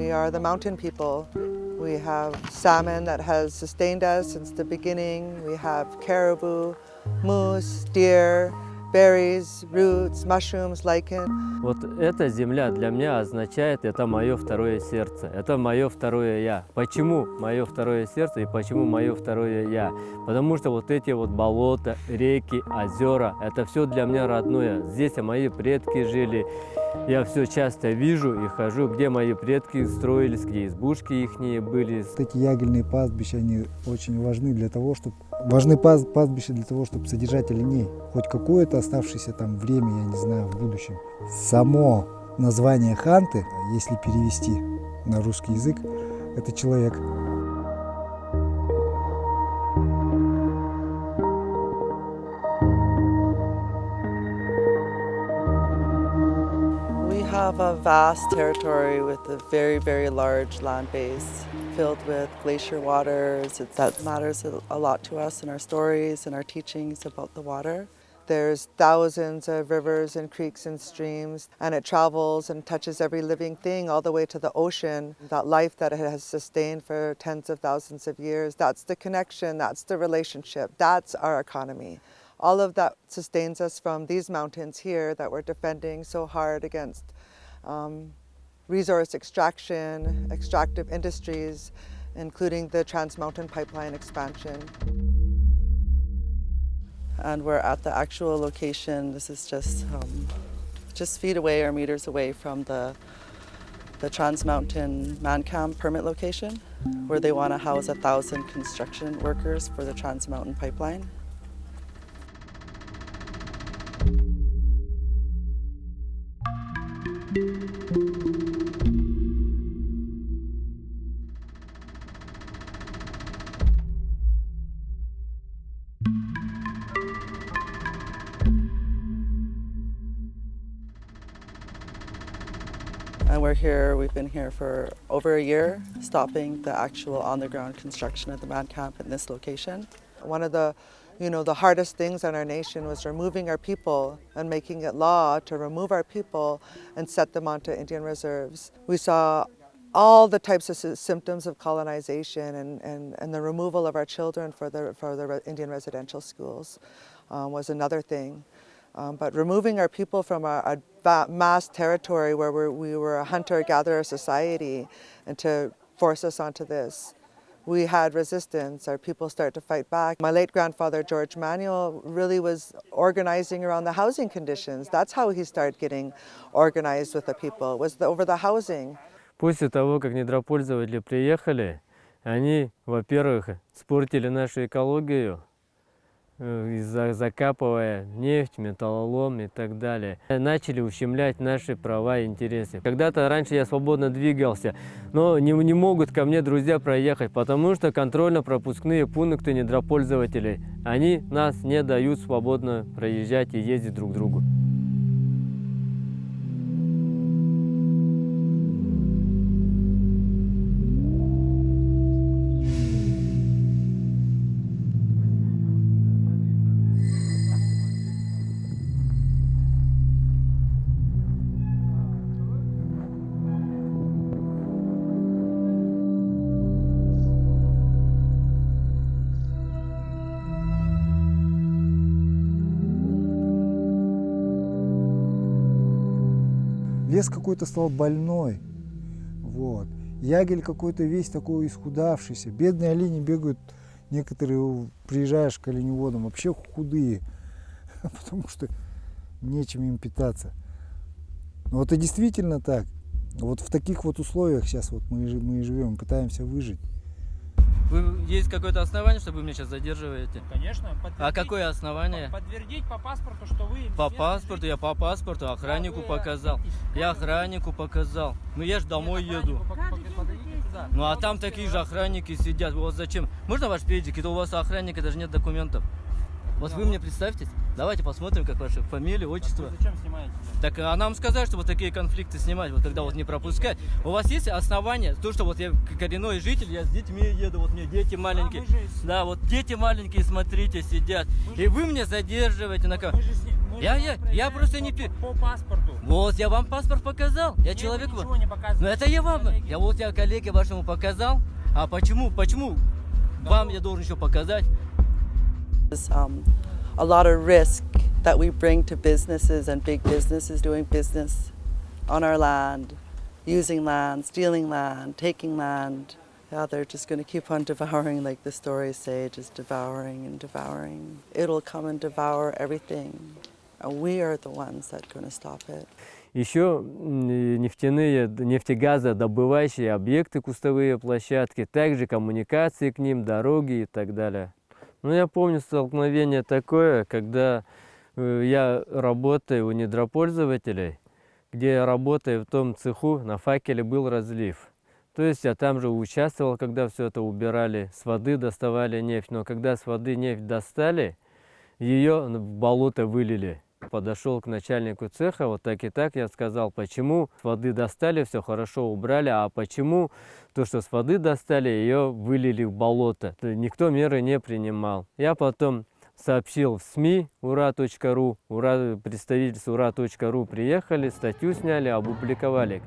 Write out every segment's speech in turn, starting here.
We are the mountain people. We have salmon that has sustained us since the beginning. We have caribou, moose, deer, berries, roots, mushrooms, lichen. Вот эта земля для меня означает, это мое второе сердце, это мое второе я. Почему мое второе сердце и почему мое второе я? Потому что вот эти вот болота, реки, озера, это все для меня родное. Здесь мои предки жили. Я все часто вижу и хожу, где мои предки строились, где избушки ихние были. Эти ягельные пастбища, они очень важны для того, чтобы... Важны пастбища для того, чтобы содержать оленей. Хоть какое-то оставшееся там время, я не знаю, в будущем. Само название ханты, если перевести на русский язык, это человек. We have a vast territory with a very, very large land base filled with glacier waters. That matters a lot to us in our stories and our teachings about the water. There's thousands of rivers and creeks and streams, and it travels and touches every living thing all the way to the ocean. That life that it has sustained for tens of thousands of years, that's the connection, that's the relationship, that's our economy. All of that sustains us from these mountains here that we're defending so hard against resource extraction, extractive industries, including the Trans Mountain Pipeline expansion. And we're at the actual location. This is just feet away or meters away from the Trans Mountain Man Camp permit location, where they want to house 1,000 construction workers for the Trans Mountain Pipeline. And we've been here for over a year, stopping the actual on-the-ground construction of the man camp in this location. One of the hardest things on our nation was removing our people and making it law to remove our people and set them onto Indian reserves. We saw all the types of symptoms of colonization and the removal of our children for the Indian residential schools was another thing. But removing our people from a vast territory where we were a hunter-gatherer society and to force us onto this, we had resistance. Our people started to fight back. My late grandfather, George Manuel, really was organizing around the housing conditions. That's how he started getting organized with the people, was over the housing. После того, как недропользователи приехали, они, во-первых, испортили нашу экологию, закапывая нефть, металлолом и так далее. Начали ущемлять наши права и интересы. Когда-то раньше я свободно двигался, но не могут ко мне друзья проехать, потому что контрольно-пропускные пункты недропользователей, они нас не дают свободно проезжать и ездить друг к другу. Лес какой-то стал больной, вот. Ягель какой-то весь такой исхудавшийся. Бедные олени бегают, некоторые, приезжаешь к оленеводам, вообще худые, потому что нечем им питаться. Но это действительно так. Вот в таких вот условиях сейчас вот мы и живем, пытаемся выжить. Есть какое-то основание, что вы меня сейчас задерживаете? Конечно. А какое основание? Подтвердить по паспорту, что вы... По паспорту, я по паспорту охраннику показал. Я охраннику показал. Ну я же домой еду. Ну а там такие же охранники сидят. Вот зачем? Можно ваш педик? Это у вас охранника, даже нет документов. Вот вы мне представьтесь, давайте посмотрим, как ваша фамилия, отчество. Зачем снимаете? Так а нам сказали, что вот такие конфликты снимать, вот когда вот не пропускать. У вас есть основания, то, что вот я коренной житель, я с детьми еду, вот мне дети маленькие. Да, вот дети маленькие, смотрите, сидят. И вы мне задерживаете на камеру. Я просто не... По паспорту. Вот я вам паспорт показал, я человеку. Ничего не показываю. Ну это я вам, я коллеге вашему показал. А почему вам я должен еще показать? There's a lot of risk that we bring to businesses and big businesses doing business on our land, using land, stealing land, taking land. Yeah, they're just going to keep on devouring, like the stories say, just devouring and devouring. It'll come and devour everything, and we are the ones that are going to stop it. Еще нефтяные, нефтегазодобывающие объекты, кустовые площадки, также коммуникации к ним, дороги и так далее. Ну, я помню столкновение такое, когда я работаю у недропользователей, где я работаю в том цеху, на факеле был разлив. То есть я там же участвовал, когда все это убирали, с воды доставали нефть. Но когда с воды нефть достали, ее в болото вылили. Подошел к начальнику цеха, вот так и так, я сказал, почему с воды достали, все хорошо убрали, а почему то, что с воды достали, ее вылили в болото. Никто меры не принимал. Я потом сообщил в СМИ ура.ру, представительство ура.ру приехали, статью сняли, опубликовали.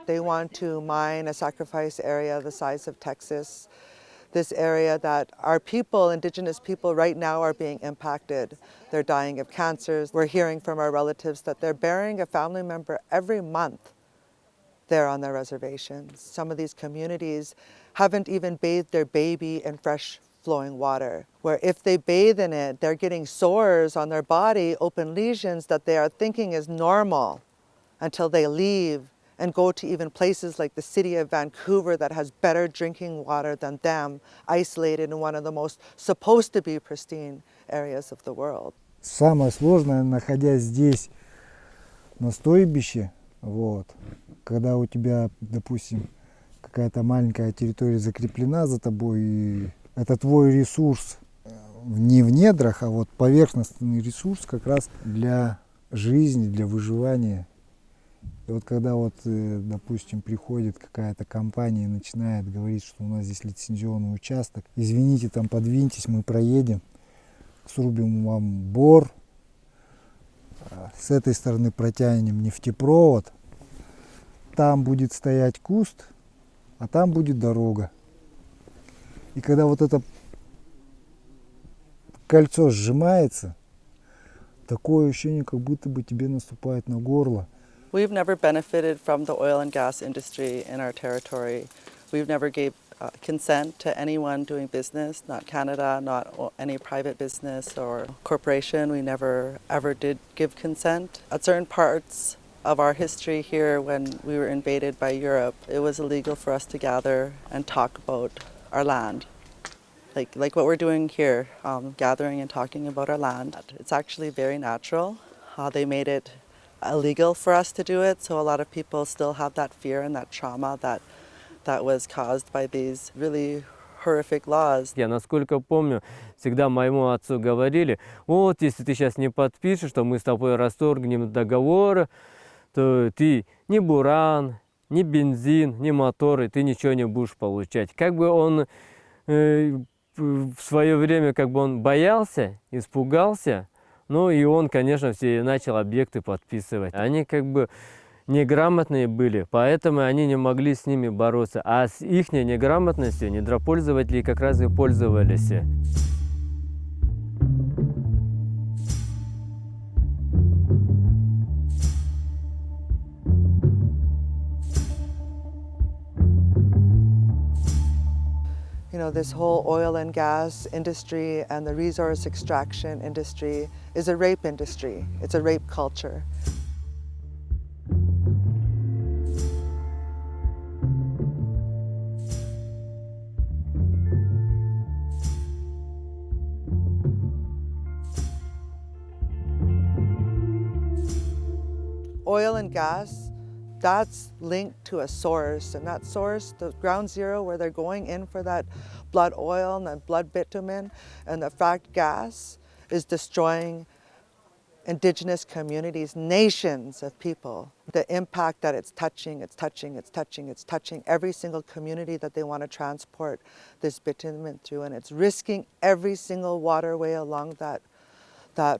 They want to mine a sacrifice area the size of Texas, this area that our people, indigenous people, right now are being impacted. They're dying of cancers. We're hearing from our relatives that they're burying a family member every month there on their reservations. Some of these communities haven't even bathed their baby in fresh flowing water, where if they bathe in it, they're getting sores on their body, open lesions that they are thinking is normal until they leave and go to even places like the city of Vancouver that has better drinking water than them, isolated in one of the most supposed to be pristine areas of the world. Самое сложное, находясь здесь на стойбище, вот, когда у тебя, допустим, какая-то маленькая территория закреплена за тобой, и это твой ресурс не в недрах, а вот поверхностный ресурс как раз для жизни, для выживания. И вот когда вот, допустим, приходит какая-то компания и начинает говорить, что у нас здесь лицензионный участок, извините, там подвиньтесь, мы проедем, срубим вам бор, с этой стороны протянем нефтепровод, там будет стоять куст, а там будет дорога. И когда вот это кольцо сжимается, такое ощущение, как будто бы тебе наступает на горло. We've never benefited from the oil and gas industry in our territory. We've never gave consent to anyone doing business, not Canada, not any private business or corporation. We never ever did give consent. At certain parts of our history here, when we were invaded by Europe, it was illegal for us to gather and talk about our land. Like what we're doing here, gathering and talking about our land. It's actually very natural. They made it illegal for us to do it, so a lot of people still have that fear and that trauma that was caused by these really horrific laws. Я, насколько помню, всегда моему отцу говорили, вот если ты сейчас не подпишешь, то мы с тобой расторгнем договор, то ты ни буран, ни бензин, ни моторы, ты ничего не будешь получать. Как бы он в свое время как бы он боялся, испугался, ну и он, конечно, все начал объекты подписывать. Они как бы неграмотные были, поэтому они не могли с ними бороться. А с их неграмотностью недропользователи как раз и пользовались. You know, this whole oil and gas industry and the resource extraction industry is a rape industry. It's a rape culture. oil and gas, that's linked to a source, and that source, the ground zero where they're going in for that blood oil and that blood bitumen and the fracked gas is destroying indigenous communities, nations of people. The impact that it's touching every single community that they want to transport this bitumen through, and it's risking every single waterway along that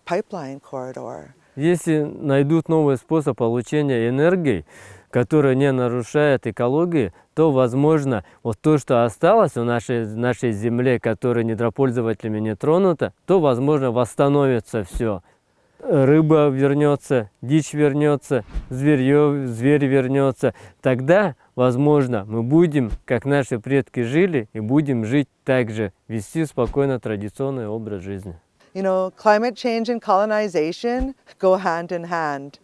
pipeline corridor. Если найдут новый способ получения энергии, который не нарушает экологию, то, возможно, вот то, что осталось в нашей земле, которое недропользователями не тронуто, то, возможно, восстановится все. Рыба вернется, дичь вернется, зверь вернется. Тогда, возможно, мы будем, как наши предки жили, и будем жить так же, вести спокойно традиционный образ жизни. You know, climate change and colonization go hand in hand.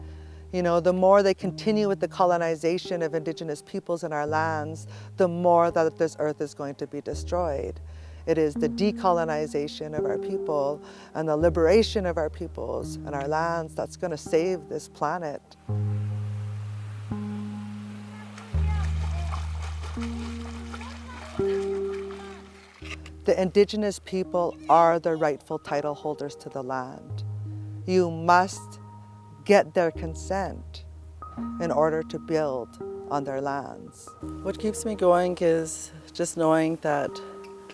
You know, the more they continue with the colonization of indigenous peoples in our lands, the more that this earth is going to be destroyed. It is the decolonization of our people and the liberation of our peoples and our lands that's going to save this planet. The indigenous people are the rightful title holders to the land. You must get their consent in order to build on their lands. What keeps me going is just knowing that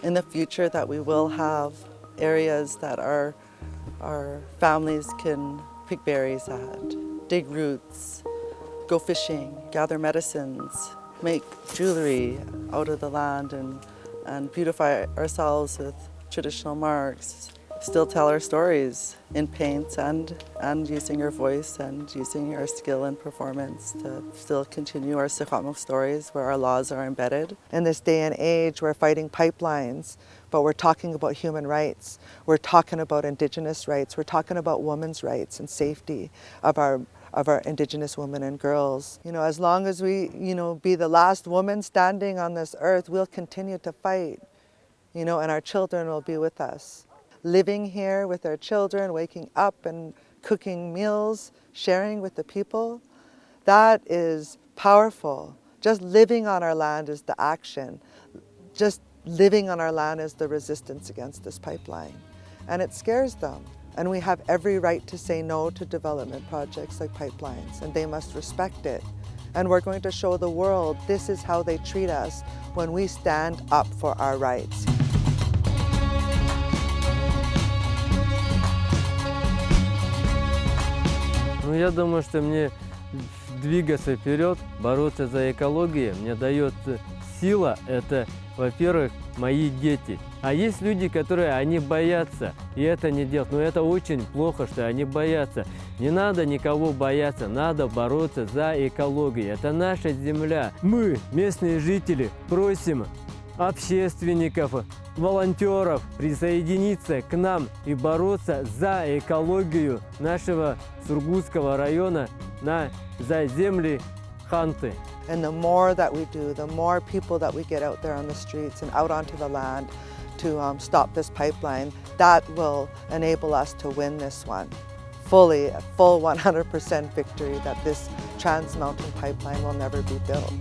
in the future that we will have areas that our families can pick berries at, dig roots, go fishing, gather medicines, make jewelry out of the land and beautify ourselves with traditional marks, still tell our stories in paint and using our voice and using our skill and performance to still continue our sekvepemk stories where our laws are embedded. In this day and age, we're fighting pipelines, but we're talking about human rights. We're talking about indigenous rights. We're talking about women's rights and safety of our indigenous women and girls. You know, as long as we, be the last woman standing on this earth, we'll continue to fight, and our children will be with us. Living here with our children, waking up and cooking meals, sharing with the people, that is powerful. Just living on our land is the action. Just living on our land is the resistance against this pipeline. And it scares them. And we have every right to say no to development projects like pipelines, and they must respect it. And we're going to show the world this is how they treat us when we stand up for our rights. Ну, я думаю, что мне двигаться вперед, бороться за экологию, мне дает сила, это, во-первых, мои дети. А есть люди, которые, они боятся, и это не делают. Но это очень плохо, что они боятся. Не надо никого бояться, надо бороться за экологию. Это наша земля. Мы, местные жители, просим общественников, волонтеров присоединиться к нам и бороться за экологию нашего Сургутского района, за земли ханты. And the more that we do, the more people that we get out there on the streets and out onto the land to stop this pipeline, that will enable us to win this one. Fully, a full 100% victory that this Trans Mountain Pipeline will never be built.